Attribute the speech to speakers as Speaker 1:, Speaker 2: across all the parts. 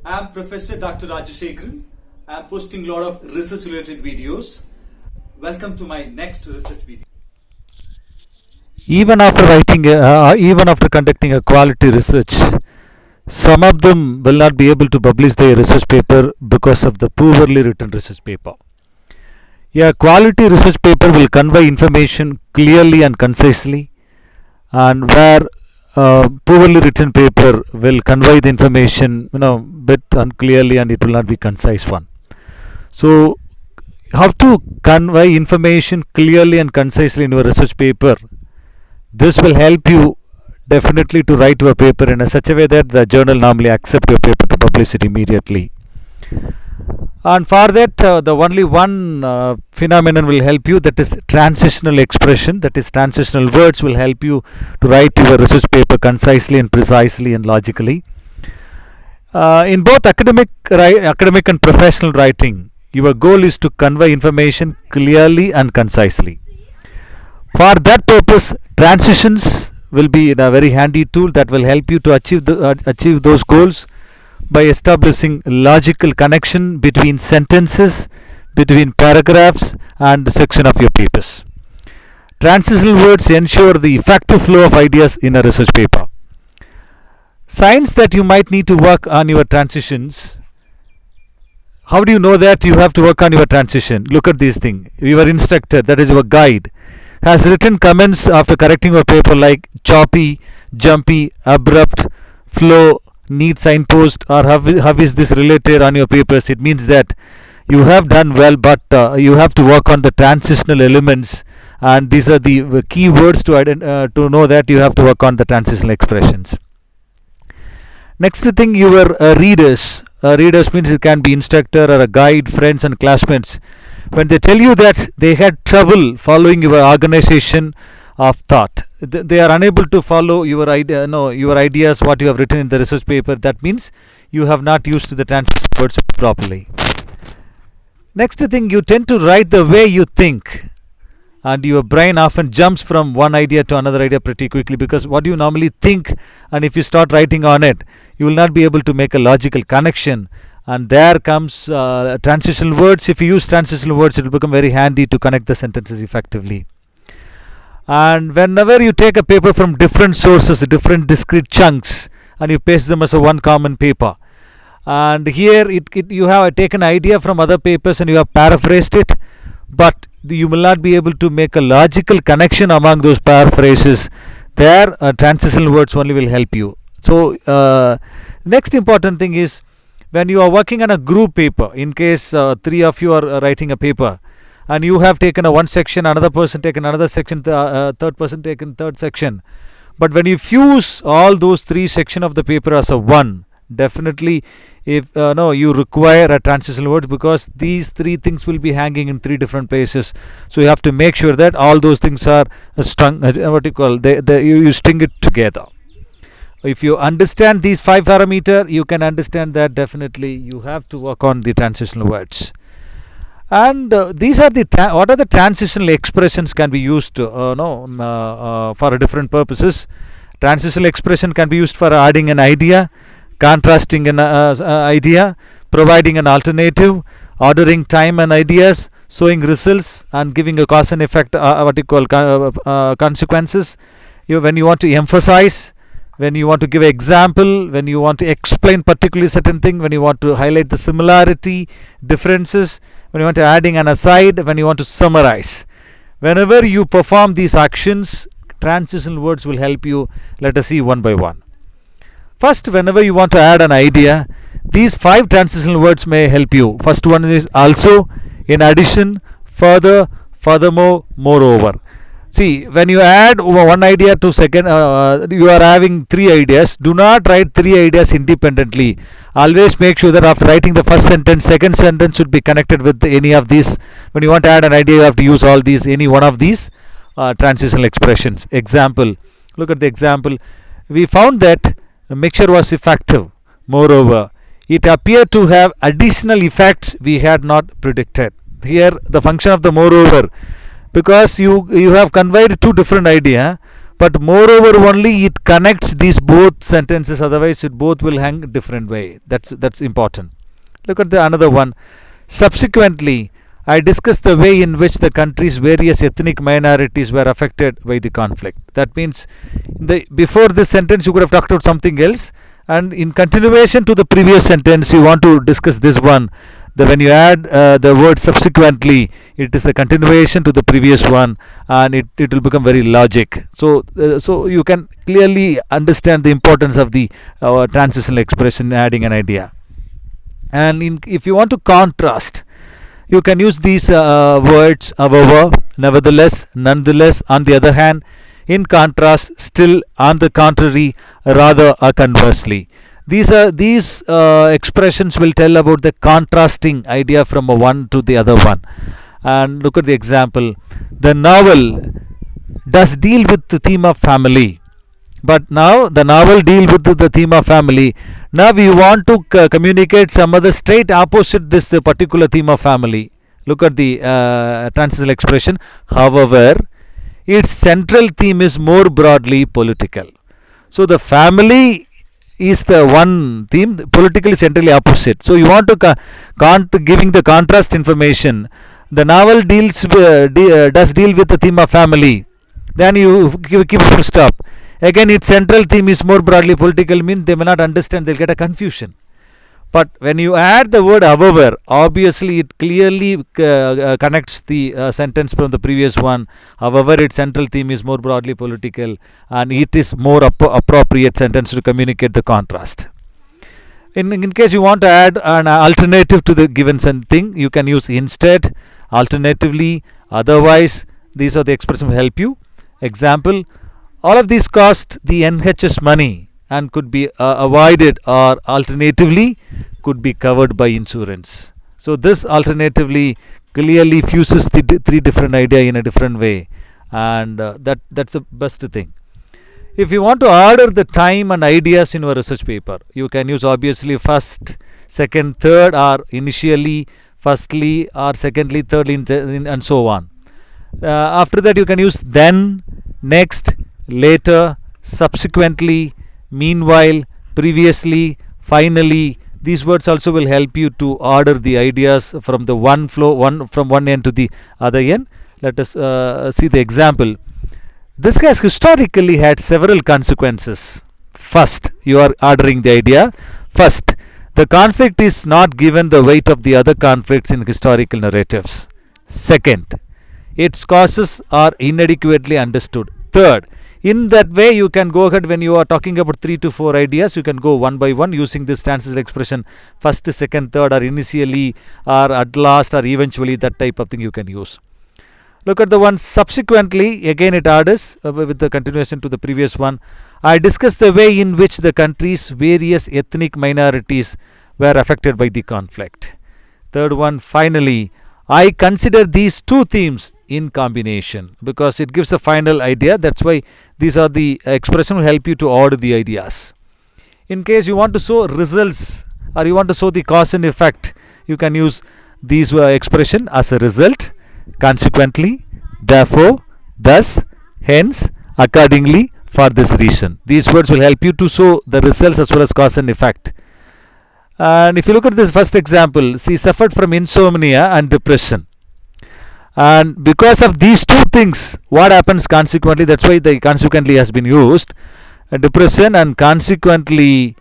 Speaker 1: I'm Professor Dr. Rajashekharan. I'm posting a lot of research related videos. Welcome to my next research video.
Speaker 2: Even after conducting a quality research, some of them will not be able to publish their research paper because of the poorly written research paper. A quality research paper will convey information clearly and concisely, and where poorly written paper will convey the information bit unclearly, and it will not be concise one. So how to convey information clearly and concisely in your research paper? This will help you definitely to write your paper in such a way that the journal normally accept your paper to publish it immediately. And for that, the only one phenomenon will help you, that is transitional expression, that is transitional words will help you to write your research paper concisely and precisely and logically. In both academic and professional writing, your goal is to convey information clearly and concisely. For that purpose, transitions will be a very handy tool that will help you to achieve those goals by establishing logical connection between sentences, between paragraphs and the section of your papers. Transitional words ensure the effective flow of ideas in a research paper. Signs that you might need to work on your transitions. How do you know that you have to work on your transition? Look at this thing. Your instructor, that is your guide, has written comments after correcting your paper like choppy, jumpy, abrupt, flow, need signpost, or how is this related on your papers. It means that you have done well, but you have to work on the transitional elements, and these are the key words to know that you have to work on the transitional expressions. Next thing, your readers. Readers means it can be instructor or a guide, friends and classmates. When they tell you that they had trouble following your organization of thought, they are unable to follow your ideas, what you have written in the research paper, that means you have not used the transition words properly. Next thing, you tend to write the way you think, and your brain often jumps from one idea to another idea pretty quickly, because what you normally think, and if you start writing on it, you will not be able to make a logical connection, and there comes transitional words. If you use transitional words, it will become very handy to connect the sentences effectively. And whenever you take a paper from different sources, different discrete chunks, and you paste them as a one common paper, and here you have taken idea from other papers and you have paraphrased it, but you will not be able to make a logical connection among those paraphrases. There transitional words only will help you. So next important thing is, when you are working on a group paper, in case three of you are writing a paper, and you have taken one section, another person taken another section, third person taken third section, but when you fuse all those three sections of the paper as a one, definitely if you require a transitional words, because these three things will be hanging in three different places. So you have to make sure that all those things are strung, you string it together. If you understand these 5 parameters, you can understand that definitely you have to work on the transitional words. And these are what are the transitional expressions can be used for different purposes. Transitional expression can be used for adding an idea, contrasting an idea, providing an alternative, ordering time and ideas, showing results, and giving a cause and effect, consequences. When you want to emphasize, when you want to give an example, when you want to explain particularly certain thing, when you want to highlight the similarity, differences, when you want to adding an aside, when you want to summarize. Whenever you perform these actions, transitional words will help you. Let us see one by one. First, whenever you want to add an idea, these 5 transitional words may help you. First one is also, in addition, further, furthermore, moreover. See, when you add one idea to second, you are having 3 ideas. Do not write 3 ideas independently. Always make sure that after writing the first sentence, second sentence should be connected with any of these. When you want to add an idea, you have to use all these, any one of these transitional expressions. Example, look at the example. We found that the mixture was effective. Moreover, it appeared to have additional effects we had not predicted. Here the function of the moreover, because you have conveyed 2 different ideas, but moreover only it connects these both sentences, otherwise it both will hang different way. That's important. Look at the another one. Subsequently, I discussed the way in which the country's various ethnic minorities were affected by the conflict. That means before this sentence you could have talked about something else, and in continuation to the previous sentence you want to discuss this one. When you add the word subsequently, it is the continuation to the previous one, and it will become very logic. So you can clearly understand the importance of the transitional expression adding an idea. And if you want to contrast, you can use these words: however, nevertheless, nonetheless, on the other hand, in contrast, still, on the contrary, rather, or conversely. These expressions will tell about the contrasting idea from one to the other one. And look at the example. The novel does deal with the theme of family, but now the novel deal with the theme of family. Now we want to communicate some other straight opposite this particular theme of family. Look at the transitional expression. However, its central theme is more broadly political. So the family is the one theme, politically centrally opposite. So you want to giving the contrast information. The novel does deal with the theme of family. Then you keep full stop. Again, its central theme is more broadly political, means they may not understand, they'll get a confusion. But when you add the word however, obviously it clearly connects the sentence from the previous one. However, its central theme is more broadly political, and it is more appropriate sentence to communicate the contrast. In case you want to add an alternative to the given thing, you can use instead, alternatively, otherwise. These are the expressions help you. Example: all of these cost the NHS money and could be avoided, or alternatively could be covered by insurance. So this alternatively clearly fuses the three different ideas in a different way, and that's the best thing. If you want to order the time and ideas in your research paper, you can use obviously first, second, third, or initially, firstly, or secondly, thirdly, and so on. After that you can use then, next, later, subsequently, meanwhile, previously, finally. These words also will help you to order the ideas from the from one end to the other end. Let us see the example. This has historically had several consequences. First, you are ordering the idea. First, the conflict is not given the weight of the other conflicts in historical narratives. Second, its causes are inadequately understood. Third, in that way you can go ahead when you are talking about 3 to 4 ideas, you can go one by one using this transitional expression: first, second, third, or initially, or at last, or eventually. That type of thing you can use. Look at the one subsequently. Again it orders with the continuation to the previous one. I discussed the way in which the country's various ethnic minorities were affected by the conflict. Third one, finally, I consider these two themes in combination, because it gives a final idea. That's why these are the expression will help you to order the ideas. In case you want to show results, or you want to show the cause and effect, you can use these expression: as a result, consequently, therefore, thus, hence, accordingly, for this reason. These words will help you to show the results as well as cause and effect. And if you look at this first example, she suffered from insomnia and depression. And because of these two things, what happens consequently? That's why the consequently has been used. Depression and consequently,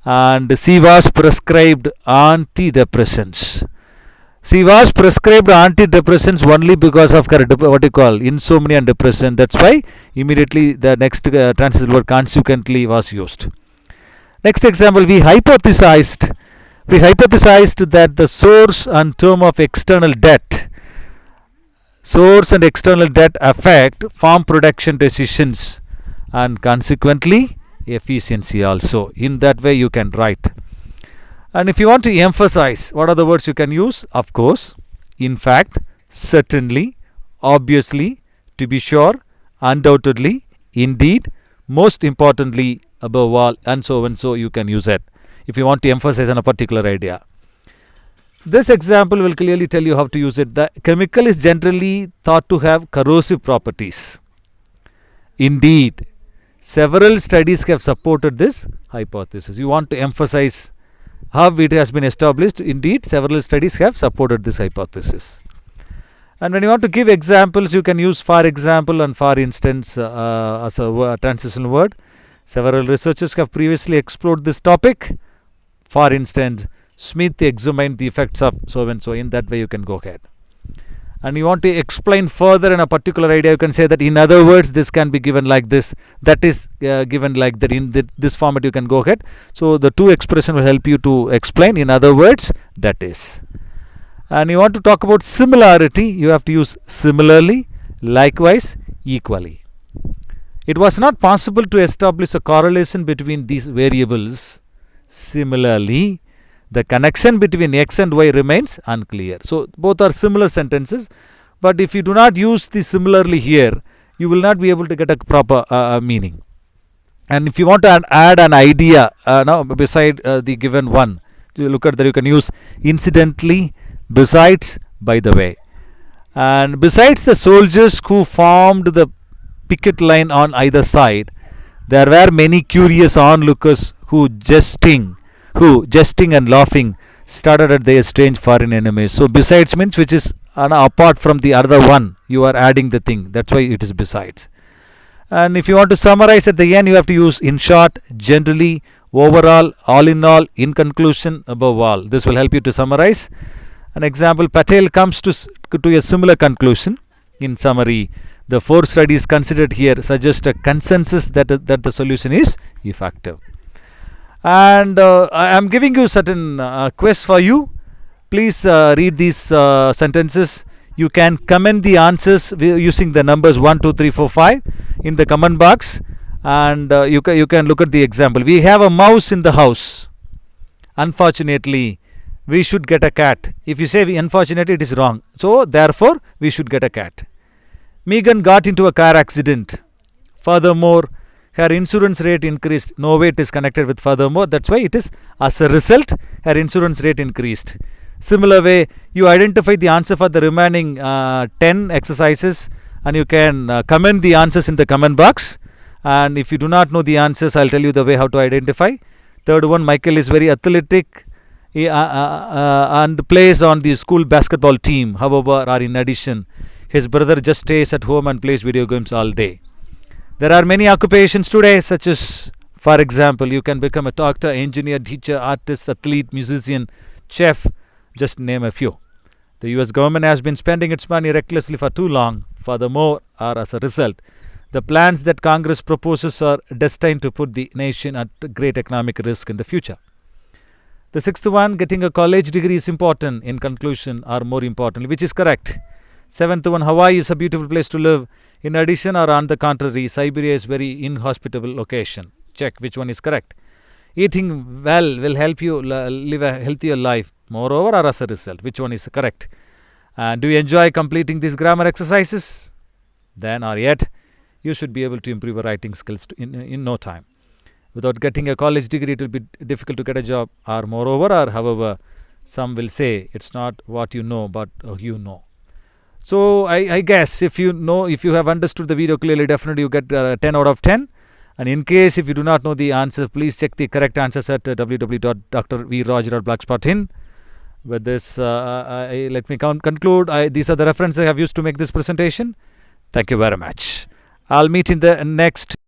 Speaker 2: and she was prescribed antidepressants. She was prescribed antidepressants only because of her what you call insomnia and depression. That's why immediately the next transitional word consequently was used. Next example, we hypothesized that the source and term of external debt affect farm production decisions and consequently efficiency also. In that way you can write. And if you want to emphasize, what are the words you can use? Of course, in fact, certainly, obviously, to be sure, undoubtedly, indeed, most importantly, above all, and so you can use it if you want to emphasize on a particular idea. This example will clearly tell you how to use it. The chemical is generally thought to have corrosive properties, indeed, several studies have supported this hypothesis. You want to emphasize how it has been established. Indeed, several studies have supported this hypothesis. And when you want to give examples, you can use for example and for instance as a transitional word. Several researchers have previously explored this topic. For instance, Smith examined the effects of so and so. In that way, you can go ahead. And you want to explain further in a particular idea, you can say that in other words, this can be given like this. That is given like that. In this format, you can go ahead. So the two expression will help you to explain. In other words, that is. And you want to talk about similarity, you have to use similarly, likewise, equally. It was not possible to establish a correlation between these variables. Similarly, the connection between x and y remains unclear. So both are similar sentences, but if you do not use the similarly here, you will not be able to get a proper meaning. And if you want to add an idea now beside the given one, you look at that, you can use incidentally, besides, by the way. And besides the soldiers who formed the picket line on either side, there were many curious onlookers who jesting and laughing started at their strange foreign enemies. So besides means which is apart from the other one, you are adding the thing. That's why it is besides. And if you want to summarize at the end, you have to use in short, generally, overall, all in all, in conclusion, above all. This will help you to summarize. An example, Patel comes to a similar conclusion. In summary, the 4 studies considered here suggest a consensus that the solution is effective. And I am giving you certain quest for you. Please read these sentences. You can comment the answers using the numbers 1, 2, 3, 4, 5 in the comment box, and you can look at the example. We have a mouse in the house. Unfortunately, we should get a cat. If you say unfortunately, it is wrong. So therefore, we should get a cat. Megan got into a car accident. Furthermore, her insurance rate increased. No way it is connected with furthermore. That's why it is as a result, her insurance rate increased. Similar way, you identify the answer for the remaining 10 exercises, and you can comment the answers in the comment box. And if you do not know the answers, I'll tell you the way how to identify. Third one, Michael is very athletic and plays on the school basketball team. However, or in addition, his brother just stays at home and plays video games all day. There are many occupations today, such as, for example, you can become a doctor, engineer, teacher, artist, athlete, musician, chef, just name a few. The US government has been spending its money recklessly for too long. Furthermore, or as a result, the plans that Congress proposes are destined to put the nation at great economic risk in the future. The 6th one, getting a college degree is important. In conclusion, or more importantly, which is correct. 7th one, Hawaii is a beautiful place to live. In addition, or on the contrary, Siberia is very inhospitable location. Check which one is correct. Eating well will help you live a healthier life. Moreover, or as a result, which one is correct? And do you enjoy completing these grammar exercises? Then or yet, you should be able to improve your writing skills in no time. Without getting a college degree, it will be difficult to get a job. Or moreover, or however, some will say it's not what you know, but you know. So I guess if you have understood the video clearly, definitely you get 10 out of 10. And in case if you do not know the answer, please check the correct answers at www.drvraj.blogspot.in. With this, let me conclude. These are the references I have used to make this presentation. Thank you very much. I'll meet in the next